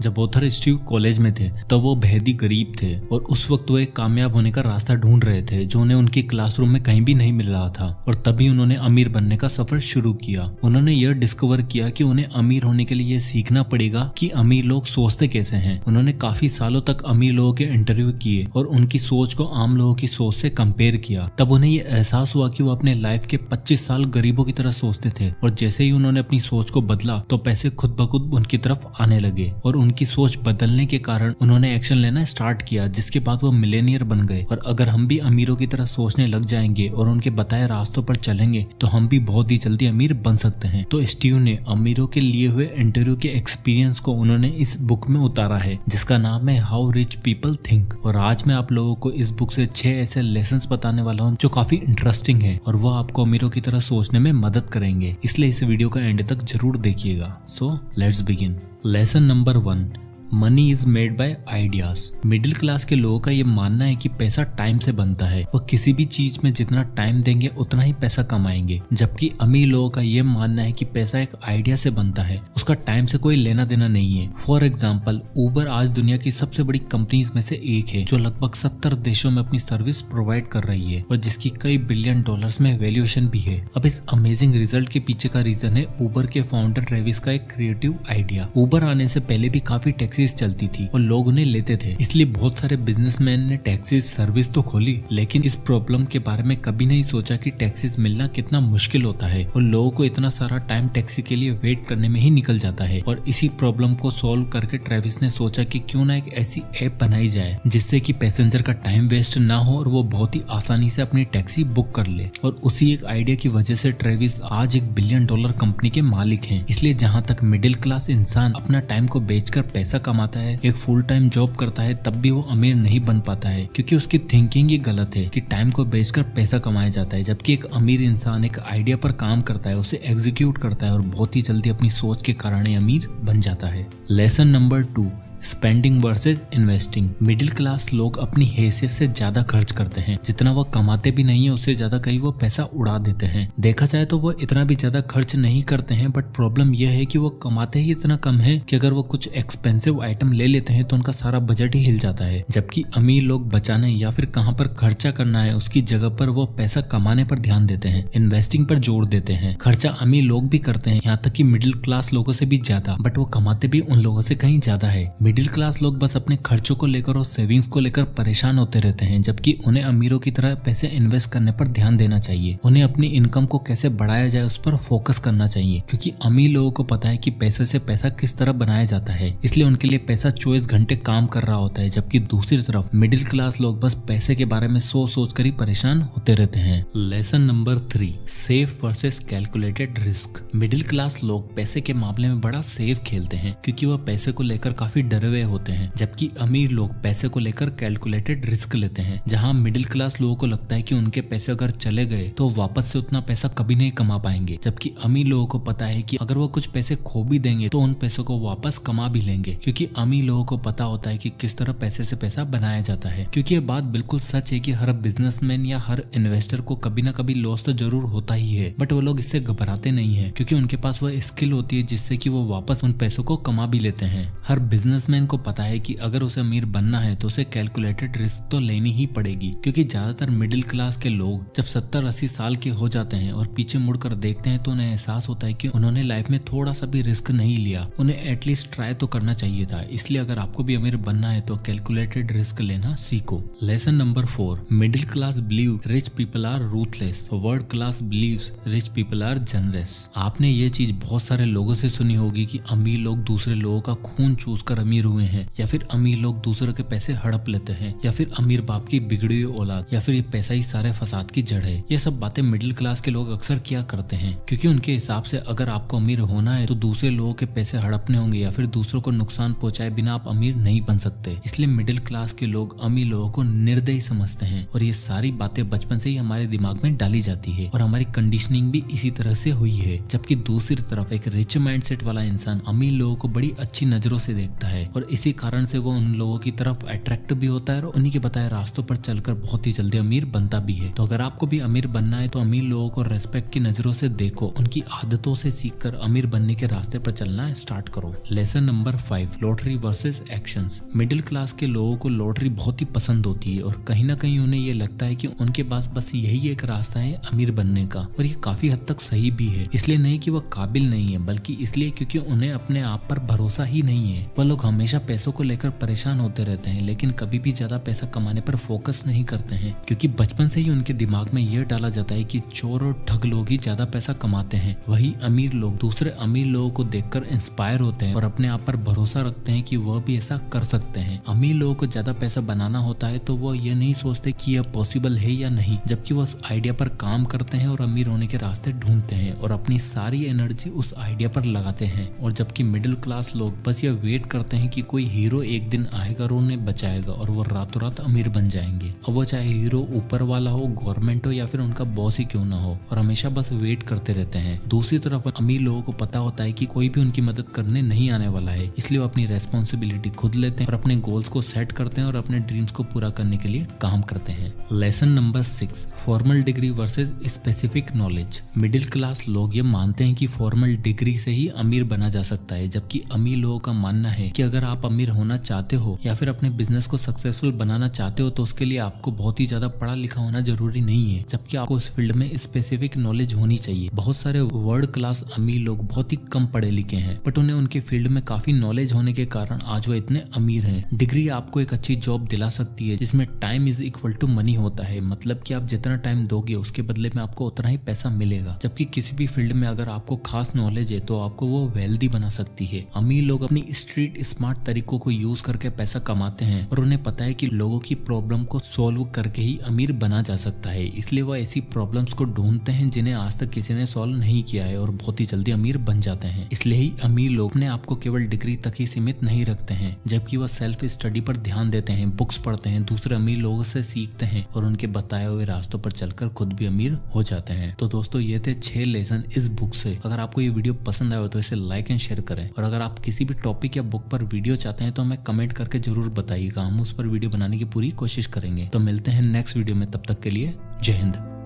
जब author Steve college में थे तब वो बेहद ही गरीब थे और उस वक्त वो एक कामयाब होने का रास्ता ढूंढ रहे थे जो उन्हें उनकी क्लासरूम में कहीं भी नहीं मिल रहा था। और तभी उन्होंने अमीर बनने का सफर शुरू किया। उन्होंने यह डिस्कवर किया कि उन्हें अमीर होने के लिए यह सीखना पड़ेगा कि अमीर लोग सोचते कैसे हैं। उन्होंने काफी सालों तक अमीर लोगों के इंटरव्यू किए और उनकी सोच को आम लोगों की सोच से कंपेयर किया। तब उन्हें यह एहसास हुआ कि वो अपने लाइफ के 25 साल गरीबों की तरह सोचते थे और जैसे ही उन्होंने अपनी सोच को बदला तो पैसे खुद ब खुद उनकी तरफ आने लगे। और उनकी सोच बदलने के कारण उन्होंने एक्शन लेना स्टार्ट किया, जिसके बाद वो मिलेनियर बन गए। और अगर हम भी अमीरों की तरह सोचने लग जाएंगे और उनके बताए रास्तों पर चलेंगे तो हम भी बहुत ही जल्दी अमीर बन सकते हैं। तो स्टीव ने अमीरों के लिए हुए इंटरव्यू के एक्सपीरियंस को उन्होंने इस बुक में उतारा है जिसका नाम है हाउ रिच पीपल थिंक। और आज मैं आप लोगों को इस बुक से 6 ऐसे लेसन्स बताने वाला हूँ जो काफी इंटरेस्टिंग है और वो आपको अमीरों की तरह सोचने में मदद करेंगे, इसलिए इस वीडियो का एंड तक जरूर देखिएगा। So let's begin. Lesson number 1, money is made by ideas. Middle class के लोगों का ये मानना है कि पैसा टाइम से बनता है। वो किसी भी चीज में जितना टाइम देंगे उतना ही पैसा कमाएंगे, जबकि अमीर लोगों का ये मानना है कि पैसा एक आइडिया से बनता है, उसका टाइम से कोई लेना देना नहीं है। फॉर एग्जाम्पल, उबर आज दुनिया की सबसे बड़ी कंपनीज में से एक है जो लगभग 70 देशों में अपनी सर्विस प्रोवाइड कर रही है और जिसकी कई बिलियन डॉलर्स में वैल्यूएशन भी है। अब इस अमेजिंग रिजल्ट के पीछे का रीजन है उबर के फाउंडर ट्रेविस का एक क्रिएटिव आइडिया। उबर आने से पहले भी काफी टैक्सी चलती थी और लोग उन्हें लेते थे, इसलिए बहुत सारे बिजनेसमैन ने टैक्सी सर्विस तो खोली, लेकिन इस प्रॉब्लम के बारे में कभी नहीं सोचा कि टैक्सीज मिलना कितना मुश्किल होता है और लोगों को इतना सारा टाइम टैक्सी के लिए वेट करने में ही निकल जाता है। और इसी प्रॉब्लम को सॉल्व करके ट्रेविस ने सोचा कि क्यों ना एक ऐसी ऐप बनाई जाए जिससे कि पैसेंजर का टाइम वेस्ट ना हो और वो बहुत ही आसानी से अपनी टैक्सी बुक कर ले। और उसी एक आइडिया की वजह से ट्रेविस आज एक $1 बिलियन कंपनी के मालिक हैं। इसलिए जहाँ तक मिडिल क्लास इंसान अपना टाइम को बेचकर पैसा कमाता है, एक फुल टाइम जॉब करता है, तब भी वो अमीर नहीं बन पाता है क्योंकि उसकी थिंकिंग ही गलत है कि टाइम को बेचकर पैसा कमाया जाता है। जबकि एक अमीर इंसान एक आइडिया पर काम करता है, उसे एग्जीक्यूट करता है और बहुत ही जल्दी अपनी सोच के कारण अमीर बन जाता है। Lesson number 2, spending versus investing. Middle class लोग अपनी हैसियत से ज्यादा खर्च करते हैं, जितना वो कमाते भी नहीं है उससे ज्यादा कहीं वो पैसा उड़ा देते हैं। देखा जाए तो वो इतना भी ज्यादा खर्च नहीं करते हैं, बट प्रॉब्लम यह है कि वो कमाते ही इतना कम है कि अगर वो कुछ एक्सपेंसिव आइटम ले लेते हैं तो उनका सारा बजट ही हिल जाता है। जबकि अमीर लोग बचाने या फिर कहाँ पर खर्चा करना है उसकी जगह पर वो पैसा कमाने पर ध्यान देते हैं, इन्वेस्टिंग पर जोर देते हैं। खर्चा अमीर लोग भी करते हैं, यहाँ तक कि मिडिल क्लास लोगों से भी ज्यादा, बट वो कमाते भी उन लोगों से कहीं ज्यादा है। मिडिल क्लास लोग बस अपने खर्चों को लेकर और सेविंग्स को लेकर परेशान होते रहते हैं, जबकि उन्हें अमीरों की तरह पैसे इन्वेस्ट करने पर ध्यान देना चाहिए। उन्हें अपनी इनकम को कैसे बढ़ाया जाए उस पर फोकस करना चाहिए, क्योंकि अमीर लोगों को पता है कि पैसे से पैसा किस तरह बनाया जाता है, इसलिए उनके लिए पैसा 24 घंटे काम कर रहा होता है। जबकि दूसरी तरफ मिडिल क्लास लोग बस पैसे के बारे में सोच कर ही परेशान होते रहते हैं। Lesson number 3, safe versus calculated risk. Middle class लोग पैसे के मामले में बड़ा सेफ खेलते हैं क्योंकि वह पैसे को लेकर काफी डरे हुए होते हैं, जबकि अमीर लोग पैसे को लेकर कैलकुलेटेड रिस्क लेते हैं। जहां मिडिल क्लास लोगों को लगता है कि उनके पैसे अगर चले गए तो वापस से उतना पैसा कभी नहीं कमा पाएंगे, जबकि अमीर लोगों को पता है कि अगर वो कुछ पैसे खो भी देंगे तो उन पैसों को वापस कमा भी लेंगे, क्योंकि अमीर लोगों को पता होता है कि किस तरह पैसे से पैसा बनाया जाता है। क्योंकि ये बात बिल्कुल सच है कि हर बिजनेसमैन या हर इन्वेस्टर को कभी ना कभी लॉस तो जरूर होता ही है, बट वो लोग इससे घबराते नहीं है क्योंकि उनके पास वह स्किल होती है जिससे कि वो वापस उन पैसों को कमा भी लेते हैं। हर बिजनेसमैन को पता है कि अगर उसे अमीर बनना है तो उसे कैलकुलेटेड रिस्क तो लेनी ही पड़ेगी, क्योंकि ज्यादातर मिडिल क्लास के लोग जब 70-80 साल के हो जाते हैं और पीछे मुड़कर देखते हैं तो उन्हें एहसास होता है कि उन्होंने लाइफ में थोड़ा सा भी रिस्क नहीं लिया। उन्हें एटलीस्ट ट्राई तो करना चाहिए था। इसलिए अगर आपको भी अमीर बनना है तो कैलकुलेटेड रिस्क लेना सीखो। Lesson number 4, middle class believe rich people are ruthless, world class believes rich people are generous. आपने ये चीज बहुत सारे लोगों से सुनी होगी कि अमीर लोग दूसरे लोगों का खून चूस कर अमीर हुए हैं, या फिर अमीर लोग दूसरों के पैसे हड़प लेते हैं, या फिर अमीर बाप की बिगड़ी हुई औलाद, या फिर ये पैसा ही सारे फसाद की जड़ है। ये सब बातें मिडिल क्लास के लोग अक्सर किया करते हैं, क्योंकि उनके हिसाब से अगर आपको अमीर होना है तो दूसरे लोगों के पैसे हड़पने होंगे या फिर दूसरों को नुकसान पहुंचाए बिना आप अमीर नहीं बन सकते। इसलिए मिडिल क्लास के लोग अमीर लोगों को निर्दयी समझते हैं और ये सारी बातें बचपन से ही हमारे दिमाग में डाली जाती है और हमारी कंडीशनिंग भी इसी तरह से हुई है। जबकि दूसरी तरफ एक रिच माइंडसेट वाला इंसान अमीर लोगों को बड़ी अच्छी नजरों से देखता है और इसी कारण से वो उन लोगों की तरफ अट्रैक्ट भी होता है और उन्हीं के बताए रास्तों पर चलकर बहुत ही जल्दी अमीर बनता भी है। तो अगर आपको भी अमीर बनना है तो अमीर लोगों को रेस्पेक्ट की नजरों से देखो, उनकी आदतों से सीखकर अमीर बनने के रास्ते पर चलना स्टार्ट करो। Lesson number 5, lottery versus actions. Middle class के लोगों को लॉटरी बहुत ही पसंद होती है और कहीं ना कहीं उन्हें ये लगता है कि उनके पास बस यही एक रास्ता है अमीर बनने का, और ये काफी हद तक सही भी है। इसलिए नहीं कि वो काबिल नहीं है, बल्कि इसलिए क्योंकि उन्हें अपने आप पर भरोसा ही नहीं है। वह लोग हमेशा पैसों को लेकर परेशान होते रहते हैं, लेकिन कभी भी ज्यादा पैसा कमाने पर फोकस नहीं करते हैं, क्योंकि बचपन से ही उनके दिमाग में यह डाला जाता है कि चोर और ठग लोग ही ज्यादा पैसा कमाते हैं। वही अमीर लोग दूसरे अमीर लोगों को देखकर इंस्पायर होते हैं और अपने आप पर भरोसा रखते हैं कि वह भी ऐसा कर सकते हैं। अमीर लोगों को ज्यादा पैसा बनाना होता है तो वो ये नहीं सोचते कि यह पॉसिबल है या नहीं, जबकि वो उस आइडिया पर काम करते हैं और अमीर होने के रास्ते ढूंढते हैं और अपनी सारी एनर्जी उस आइडिया पर लगाते हैं। और जबकि मिडिल क्लास लोग बस ये वेट करते हैं कि कोई हीरो एक दिन आएगा और उन्हें बचाएगा और वो रातों रात अमीर बन जाएंगे। अब वो चाहे हीरो ऊपर वाला हो, गवर्नमेंट हो या फिर उनका बॉस ही क्यों ना हो, और हमेशा बस वेट करते रहते हैं। दूसरी तरफ अमीर लोगों को पता होता है कि कोई भी उनकी मदद करने नहीं आने वाला है, इसलिए वो अपनी रेस्पॉन्सिबिलिटी खुद लेते हैं और अपने गोल्स को सेट करते हैं और अपने ड्रीम्स को पूरा करने के लिए काम करते हैं। Lesson number 6, formal degree versus specific knowledge. Middle class लोग ये मानते हैं कि फॉर्मल डिग्री से ही अमीर बना जा सकता है, जबकि अमीर लोगों का मानना है कि अगर आप अमीर होना चाहते हो या फिर अपने बिजनेस को सक्सेसफुल बनाना चाहते हो तो उसके लिए आपको बहुत ही ज्यादा पढ़ा लिखा होना जरूरी नहीं है, जबकि आपको उस फील्ड में स्पेसिफिक नॉलेज होनी चाहिए। बहुत सारे वर्ल्ड क्लास अमीर लोग बहुत ही कम पढ़े लिखे हैं, बट उन्हें उनके फील्ड में काफी नॉलेज होने के कारण आज वो इतने अमीर हैं। डिग्री आपको एक अच्छी जॉब दिला सकती है जिसमें time is equal to money होता है, मतलब कि आप जितना टाइम दोगे उसके बदले में आपको उतना ही पैसा मिलेगा। जबकि किसी भी फील्ड में अगर आपको खास नॉलेज है तो आपको वो वेल्दी बना सकती है। अमीर लोग अपनी स्ट्रीट स्मार्ट तरीकों को यूज करके पैसा कमाते हैं और उन्हें पता है कि लोगों की प्रॉब्लम को सॉल्व करके ही अमीर बना जा सकता है, इसलिए वो ऐसी प्रॉब्लम्स को ढूंढते हैं जिन्हें आज तक किसी ने सॉल्व नहीं किया है और बहुत ही जल्दी अमीर बन जाते हैं। इसलिए ही अमीर लोग अपने आप को केवल डिग्री तक ही सीमित नहीं रखते हैं, जबकि वह सेल्फ स्टडी पर ध्यान देते हैं, बुक्स पढ़ते हैं, दूसरे अमीर लोगों से सीखते हैं और उनके बताए हुए रास्तों पर चलकर खुद भी अमीर हो जाते हैं। तो दोस्तों ये थे 6 लेसन इस बुक से। अगर आपको ये वीडियो पसंद आया तो इसे लाइक एंड शेयर करें, और अगर आप किसी भी टॉपिक या बुक पर वीडियो चाहते हैं तो हमें कमेंट करके जरूर बताइएगा, हम उस पर वीडियो बनाने की पूरी कोशिश करेंगे। तो मिलते हैं नेक्स्ट वीडियो में, तब तक के लिए जय हिंद।